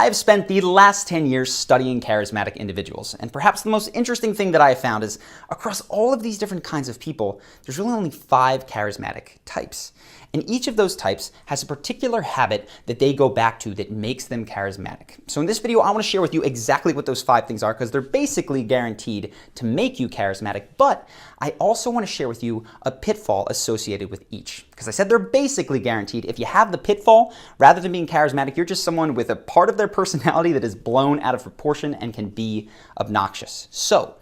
I have spent the last 10 years studying charismatic individuals, and perhaps the most interesting thing that I have found is across all of these different kinds of people, there's really only 5 charismatic types. And each of those types has a particular habit that they go back to that makes them charismatic. So in this video, I want to share with you exactly what those 5 things are because they're basically guaranteed to make you charismatic, but I also want to share with you a pitfall associated with each. Because I said they're basically guaranteed. If you have the pitfall, rather than being charismatic, you're just someone with a part of their personality that is blown out of proportion and can be obnoxious. So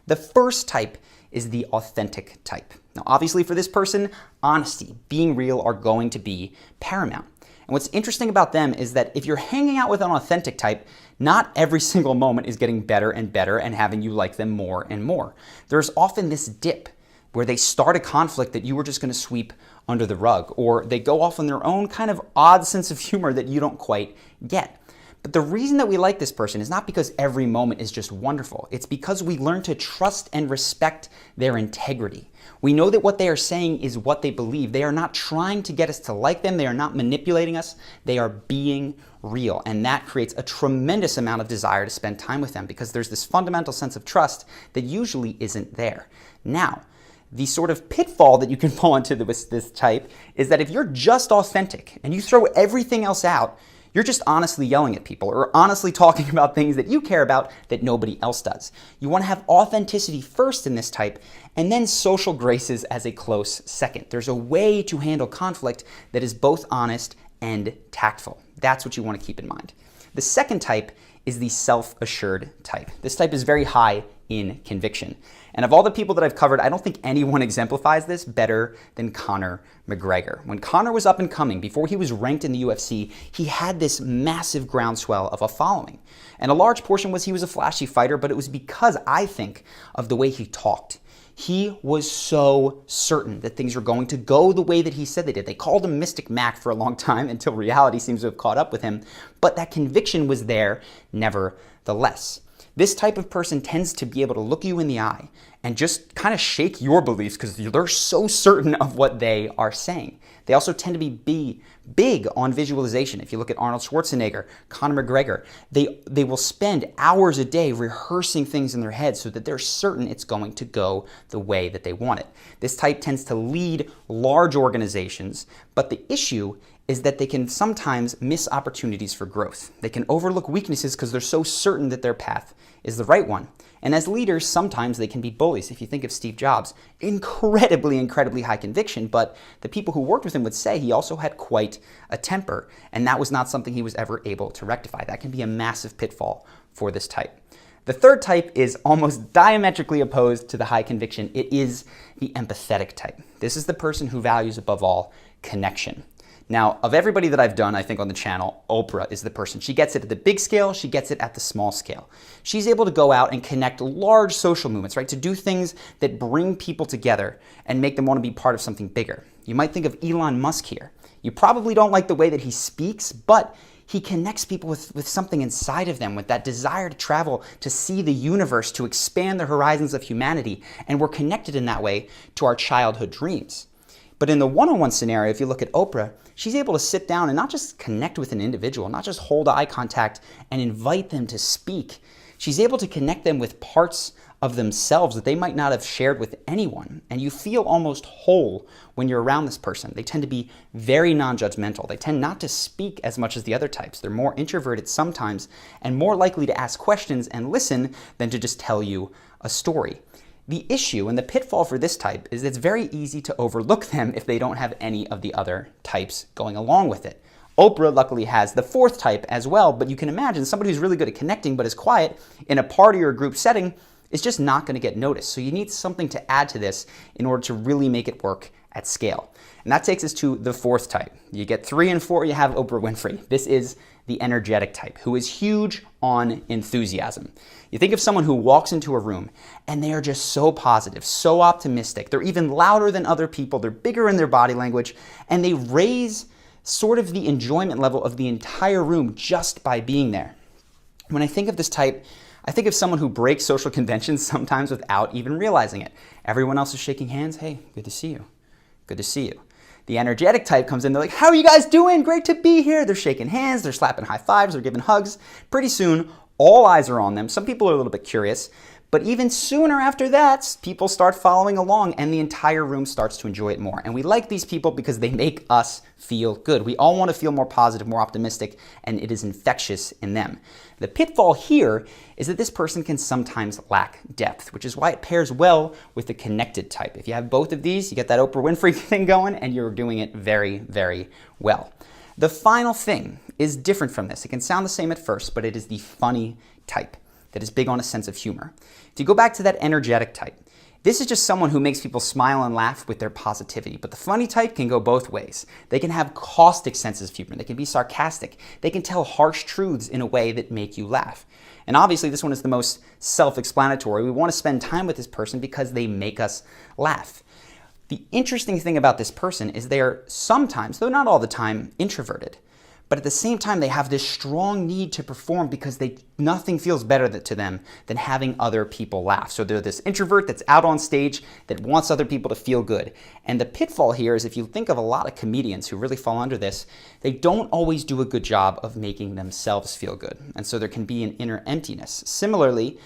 the first type is the authentic type. Now, obviously for this person, honesty, being real are going to be paramount. And what's interesting about them is that if you're hanging out with an authentic type, not every single moment is getting better and better and having you like them more and more. There's often this dip where they start a conflict that you were just going to sweep under the rug, or they go off on their own kind of odd sense of humor that you don't quite get. But the reason that we like this person is not because every moment is just wonderful. It's because we learn to trust and respect their integrity. We know that what they are saying is what they believe. They are not trying to get us to like them. They are not manipulating us. They are being real. And that creates a tremendous amount of desire to spend time with them because there's this fundamental sense of trust that usually isn't there. Now, the sort of pitfall that you can fall into with this type is that if you're just authentic and you throw everything else out, you're just honestly yelling at people or honestly talking about things that you care about that nobody else does. You want to have authenticity first in this type and then social graces as a close second. There's a way to handle conflict that is both honest and tactful. That's what you want to keep in mind. The second type is the self-assured type. This type is very high in conviction. And of all the people that I've covered, I don't think anyone exemplifies this better than Conor McGregor. When Conor was up and coming, before he was ranked in the UFC, he had this massive groundswell of a following. And a large portion was he was a flashy fighter, but it was because, I think, of the way he talked. He was so certain that things were going to go the way that he said they did. They called him Mystic Mac for a long time until reality seems to have caught up with him. But that conviction was there nevertheless. This type of person tends to be able to look you in the eye and just kind of shake your beliefs because they're so certain of what they are saying. They also tend to be big on visualization. If you look at Arnold Schwarzenegger, Conor McGregor, they will spend hours a day rehearsing things in their head so that they're certain it's going to go the way that they want it. This type tends to lead large organizations, but the issue is that they can sometimes miss opportunities for growth. They can overlook weaknesses because they're so certain that their path is the right one. And as leaders, sometimes they can be bullies. If you think of Steve Jobs, incredibly high conviction, but the people who worked with him would say he also had quite a temper, and that was not something he was ever able to rectify. That can be a massive pitfall for this type. The third type is almost diametrically opposed to the high conviction. It is the empathetic type. This is the person who values above all connection. Now, of everybody that I've done, I think on the channel, Oprah is the person. She gets it at the big scale, she gets it at the small scale. She's able to go out and connect large social movements, right? To do things that bring people together and make them want to be part of something bigger. You might think of Elon Musk here. You probably don't like the way that he speaks, but he connects people with something inside of them, with that desire to travel, to see the universe, to expand the horizons of humanity. And we're connected in that way to our childhood dreams. But in the one-on-one scenario, if you look at Oprah, she's able to sit down and not just connect with an individual, not just hold eye contact and invite them to speak. She's able to connect them with parts of themselves that they might not have shared with anyone. And you feel almost whole when you're around this person. They tend to be very non-judgmental. They tend not to speak as much as the other types. They're more introverted sometimes and more likely to ask questions and listen than to just tell you a story. The issue and the pitfall for this type is it's very easy to overlook them if they don't have any of the other types going along with it. Oprah luckily has the fourth type as well, but you can imagine somebody who's really good at connecting but is quiet in a party or a group setting is just not going to get noticed. So you need something to add to this in order to really make it work at scale. And that takes us to the fourth type. You get 3 and 4, you have Oprah Winfrey. This is the energetic type, who is huge on enthusiasm. You think of someone who walks into a room and they are just so positive, so optimistic. They're even louder than other people. They're bigger in their body language, and they raise sort of the enjoyment level of the entire room just by being there. When I think of this type, I think of someone who breaks social conventions sometimes without even realizing it. Everyone else is shaking hands. Hey, good to see you. Good to see you. The energetic type comes in, they're like, how are you guys doing? Great to be here. They're shaking hands, they're slapping high fives, they're giving hugs. Pretty soon, all eyes are on them. Some people are a little bit curious, but even sooner after that, people start following along and the entire room starts to enjoy it more. And we like these people because they make us feel good. We all want to feel more positive, more optimistic, and it is infectious in them. The pitfall here is that this person can sometimes lack depth, which is why it pairs well with the connected type. If you have both of these, you get that Oprah Winfrey thing going and you're doing it very, very well. The final thing is different from this. It can sound the same at first, but it is the funny type that is big on a sense of humor. If you go back to that energetic type, this is just someone who makes people smile and laugh with their positivity. But the funny type can go both ways. They can have caustic senses of humor. They can be sarcastic. They can tell harsh truths in a way that make you laugh. And obviously this one is the most self-explanatory. We want to spend time with this person because they make us laugh. The interesting thing about this person is they are sometimes, though not all the time, introverted. But at the same time, they have this strong need to perform because nothing feels better to them than having other people laugh. So they're this introvert that's out on stage that wants other people to feel good. And the pitfall here is if you think of a lot of comedians who really fall under this, they don't always do a good job of making themselves feel good. And so there can be an inner emptiness. Similarly,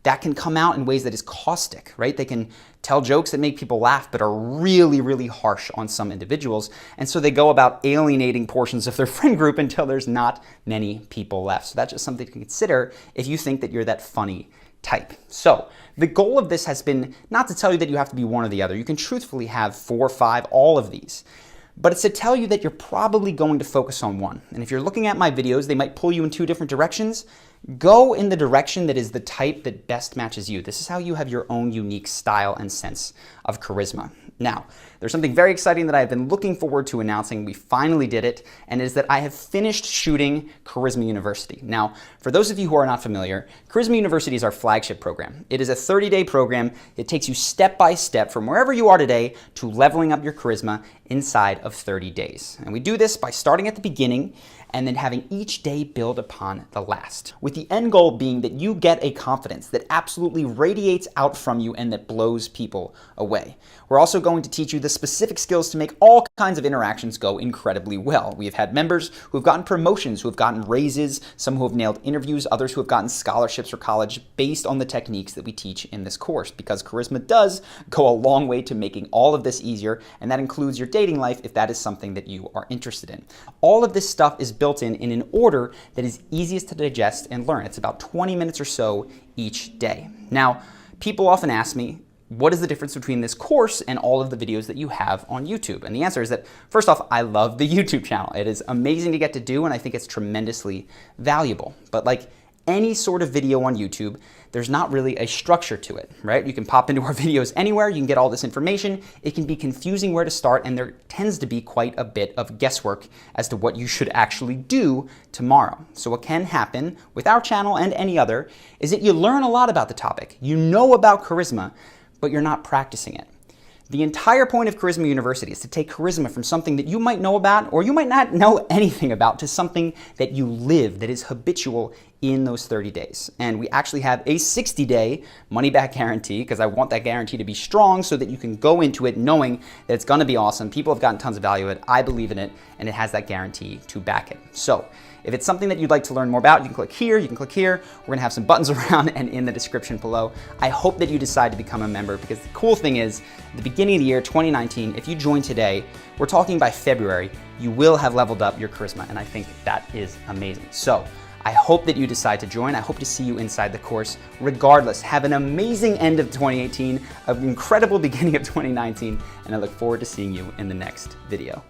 that can come out in ways that is caustic, right? They can tell jokes that make people laugh but are really, really harsh on some individuals. And so they go about alienating portions of their friend group until there's not many people left. So that's just something to consider if you think that you're that funny type. So the goal of this has been not to tell you that you have to be one or the other. You can truthfully have 4 or 5, all of these. But it's to tell you that you're probably going to focus on one. And if you're looking at my videos, they might pull you in 2 different directions. Go in the direction that is the type that best matches you. This is how you have your own unique style and sense of charisma. Now, there's something very exciting that I've been looking forward to announcing. We finally did it, and it is that I have finished shooting Carisma University. Now, for those of you who are not familiar, Carisma University is our flagship program. It is a 30-day program. It takes you step by step from wherever you are today to leveling up your charisma inside of 30 days. And we do this by starting at the beginning and then having each day build upon the last, with the end goal being that you get a confidence that absolutely radiates out from you and that blows people away. We're also going to teach you the specific skills to make all kinds of interactions go incredibly well. We have had members who have gotten promotions, who have gotten raises, some who have nailed interviews, others who have gotten scholarships for college based on the techniques that we teach in this course, because charisma does go a long way to making all of this easier, and that includes your dating life if that is something that you are interested in. All of this stuff is built in an order that is easiest to digest and learn. It's about 20 minutes or so each day. Now, people often ask me, what is the difference between this course and all of the videos that you have on YouTube? And the answer is that, first off, I love the YouTube channel. It is amazing to get to do, and I think it's tremendously valuable. But like any sort of video on YouTube, there's not really a structure to it, right? You can pop into our videos anywhere, you can get all this information. It can be confusing where to start, and there tends to be quite a bit of guesswork as to what you should actually do tomorrow. So what can happen with our channel and any other is that you learn a lot about the topic. You know about charisma, but you're not practicing it. The entire point of Carisma University is to take charisma from something that you might know about or you might not know anything about to something that you live, that is habitual in those 30 days. And we actually have a 60-day money-back guarantee, because I want that guarantee to be strong so that you can go into it knowing that it's going to be awesome. People have gotten tons of value in it. I believe in it, and it has that guarantee to back it. So if it's something that you'd like to learn more about, you can click here, you can click here. We're going to have some buttons around and in the description below. I hope that you decide to become a member, because the cool thing is, at the beginning of the year, 2019, if you join today, we're talking by February, you will have leveled up your charisma, and I think that is amazing. So I hope that you decide to join. I hope to see you inside the course. Regardless, have an amazing end of 2018, an incredible beginning of 2019, and I look forward to seeing you in the next video.